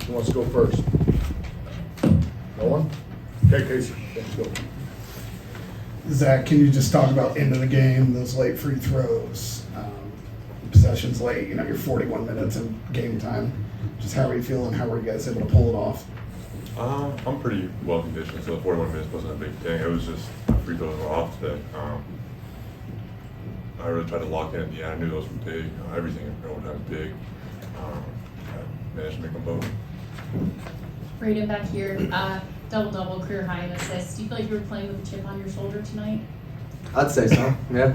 Who wants to go first? No one? Okay, Casey, let's go. Zach, can you just talk about end of the game, those late free throws, possessions late, you're 41 minutes in game time. Just how are you feeling? How were you guys able to pull it off? I'm pretty well conditioned, so the 41 minutes wasn't a big thing. It was just free throws were off today. I really tried to lock in at the end. I knew those were big. Everything in overtime was big. I managed to make them both. Braden back here, double-double, career high in assists. Do you feel like you were playing with a chip on your shoulder tonight? I'd say so, yeah.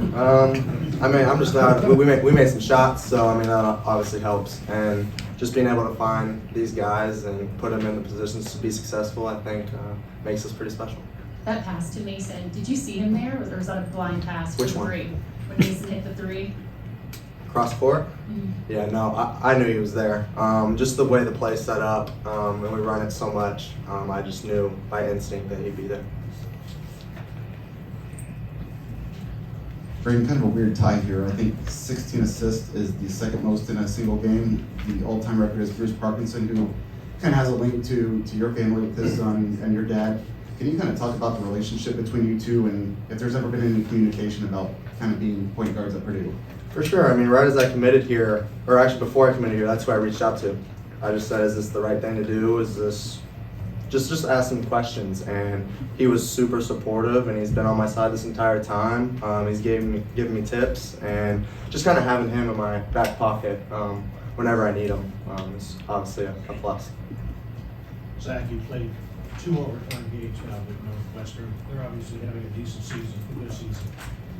I'm just glad we made some shots, so that obviously helps. And just being able to find these guys and put them in the positions to be successful, I think makes us pretty special. That pass to Mason, did you see him there, or was that a blind pass for Which one? three? When Mason hit the three? Cross court? Mm-hmm. Yeah, no, I knew he was there. Just the way the play's set up, and we run it so much, I just knew by instinct that he'd be there. Braden, kind of a weird tie here. I think 16 assists is the second most in a single game. The all-time record is Bruce Parkinson, who kind of has a link to your family with his son and your dad. Can you kind of talk about the relationship between you two, and if there's ever been any communication about kind of being point guards at Purdue? For sure. Right as I committed here, or actually before I committed here, that's who I reached out to. I just said, is this the right thing to do? Is this just ask him questions, and he was super supportive, and he's been on my side this entire time. He's giving me tips, and just kind of having him in my back pocket whenever I need him is obviously a plus. Zach, you played 2 overtime games now with Northwestern. They're obviously having a decent season, a good season.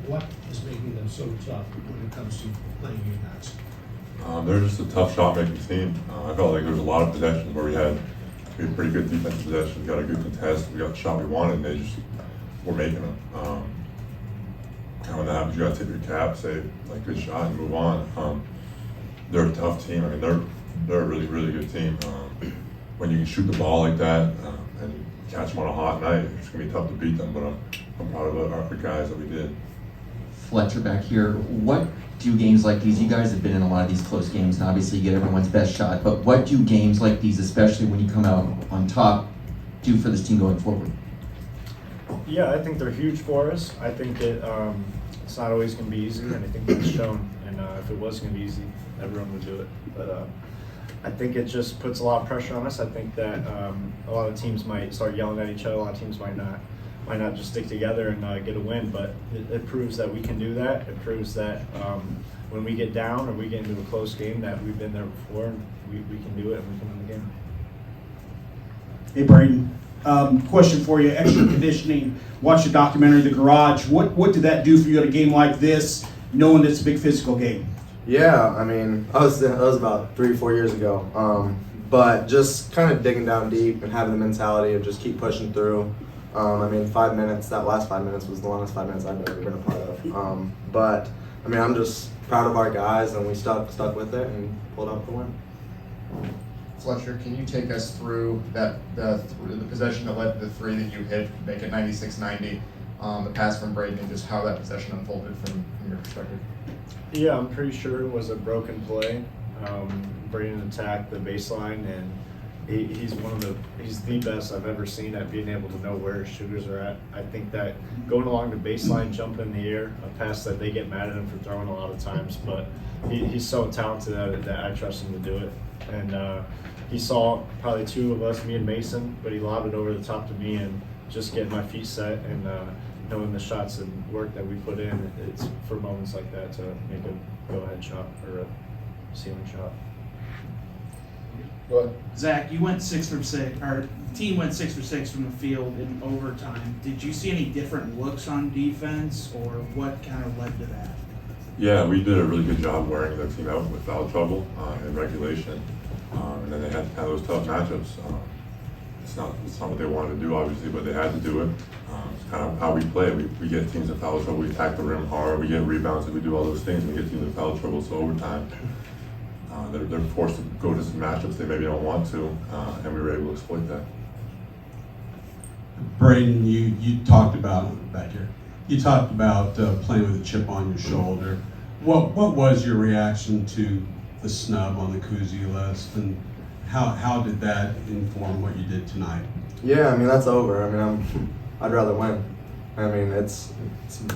What is making them so tough when it comes to playing you guys? They're just a tough shot-making team. I felt like there was a lot of possessions where we had pretty good defensive possessions, got a good contest, we got the shot we wanted, and they just were making them. And when that happens, you got to tip your cap, say, like, good shot, and move on. They're a tough team. They're a really, really good team. When you can shoot the ball like that and catch them on a hot night, it's going to be tough to beat them, but I'm proud of our guys that we did. Fletcher back here. What do games like these, you guys have been in a lot of these close games, and obviously you get everyone's best shot, but what do games like these, especially when you come out on top, do for this team going forward? Yeah, I think they're huge for us. I think that it's not always going to be easy, and I think that's shown. And if it was going to be easy, everyone would do it. But I think it just puts a lot of pressure on us. I think that a lot of teams might start yelling at each other. A lot of teams might not just stick together and get a win. But it proves that we can do that. It proves that when we get down or we get into a close game, that we've been there before, and we can do it and we can win the game. Hey, Braden. Question for you. Extra conditioning. Watch the documentary, The Garage. What did that do for you at a game like this, knowing that it's a big physical game? Yeah, that was about 3 or 4 years ago. But just kind of digging down deep and having the mentality of just keep pushing through. 5 minutes, that last 5 minutes was the longest 5 minutes I've ever been a part of. But I'm just proud of our guys, and we stuck with it and pulled out the win. Fletcher, can you take us through the possession that led to the 3 that you hit, make it 96-90, the pass from Braden, and just how that possession unfolded from your perspective? Yeah, I'm pretty sure it was a broken play. Braden attacked the baseline, and he's the best I've ever seen at being able to know where his shooters are at. I think that going along the baseline, jumping in the air, a pass that they get mad at him for throwing a lot of times, but he's so talented at it that I trust him to do it. And he saw probably 2 of us, me and Mason, but he lobbed it over the top to me, and just getting my feet set and knowing the shots and work that we put in, it's for moments like that to make a go-ahead shot or a ceiling shot. Go ahead. Zach, you went 6 for 6, or the team went 6 for 6 from the field in overtime. Did you see any different looks on defense, or what kind of led to that? Yeah, we did a really good job wearing their team out with foul trouble in regulation, and then they had to have those tough matchups. It's not what they wanted to do, obviously, but they had to do it. It's kind of how we play. We get teams in foul trouble, we attack the rim hard, we get rebounds, and we do all those things. We get teams in foul trouble, so overtime, they're forced to go to some matchups they maybe don't want to, and we were able to exploit that. Braden, you talked about back here. You talked about playing with a chip on your shoulder. What was your reaction to the snub on the Kuzi list, and How did that inform what you did tonight? Yeah, I mean, that's over. I mean, I'd rather win. I mean, it's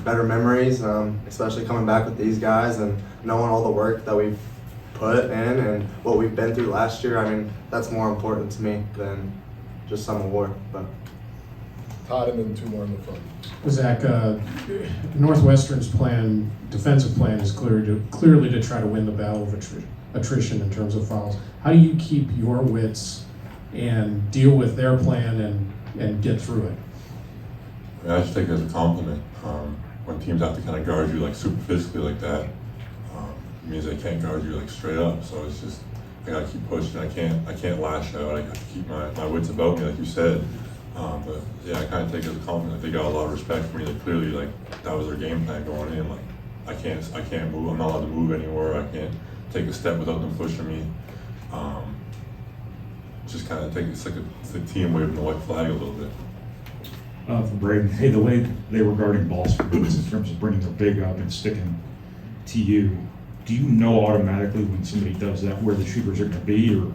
better memories, especially coming back with these guys and knowing all the work that we've put in and what we've been through last year. I mean, that's more important to me than just some award. But Todd, and then two more in the front. Zach, Northwestern's defensive plan is clearly to try to win the battle of attrition in terms of fouls. How do you keep your wits and deal with their plan and get through it? I just take it as a compliment. When teams have to kind of guard you like super physically like that, it means they can't guard you like straight up. So it's just, I gotta keep pushing. I can't lash out. I gotta keep my wits about me, like you said. But yeah, I kind of take it as a compliment. They got a lot of respect for me. They clearly, like, that was their game plan going in. Like, I can't move. I'm not allowed to move anywhere. I can't take a step without them pushing me. Just kind of it's like a team waving the white flag a little bit. For Braden, hey, the way they were guarding balls for boots in terms of bringing their big up and sticking to you, do you know automatically when somebody does that where the shooters are going to be, or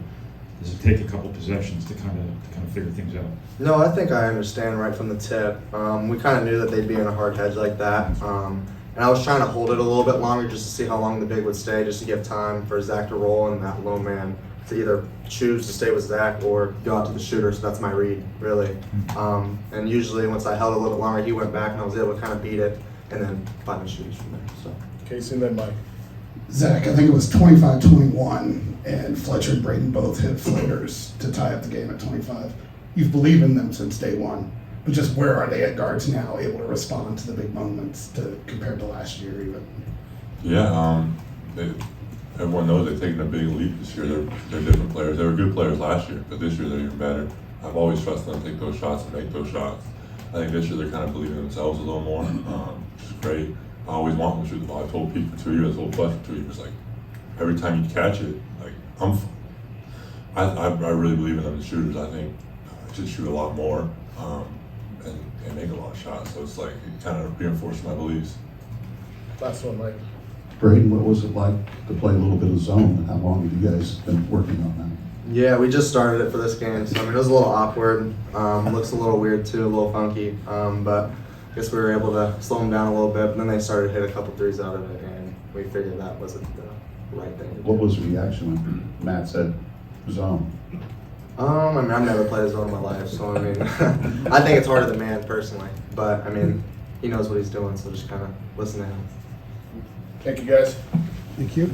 does it take a couple possessions to kind of figure things out? no, I think I understand right from the tip. We kind of knew that they'd be in a hard hedge like that. And I was trying to hold it a little bit longer just to see how long the big would stay, just to give time for Zach to roll and that low man to either choose to stay with Zach or go out to the shooter. So that's my read, really. And usually once I held it a little bit longer, he went back and I was able to kind of beat it and then find the shooters from there. So. Casey, and then Mike. Zach, I think it was 25-21, and Fletcher and Braden both hit floaters to tie up the game at 25. You've believed in them since day one, but just where are they at guards now, able to respond to the big moments compared to last year even? Yeah, everyone knows they've taken a big leap this year. They're different players. They were good players last year, but this year they're even better. I've always trusted them to take those shots and make those shots. I think this year they're kind of believing in themselves a little more, which is great. I always want them to shoot the ball. I told Pete for 2 years, I told Fletcher for 2 years, like, every time you catch it, like, I really believe in them as shooters. I think I should shoot a lot more and make a lot of shots. So it's like, it kind of reinforced my beliefs. Last one, Mike. Braden, what was it like to play a little bit of zone, and how long have you guys been working on that? Yeah, we just started it for this game, so I mean, it was a little awkward. Looks a little weird too, a little funky, but I guess we were able to slow them down a little bit, but then they started to hit a couple threes out of it, and we figured that wasn't the right thing to do. What was the reaction when Matt said zone? I mean, I've never played a zone in my life, so I mean, I think it's harder than man personally, but I mean, he knows what he's doing, so just kind of listen to him. Thank you, guys. Thank you.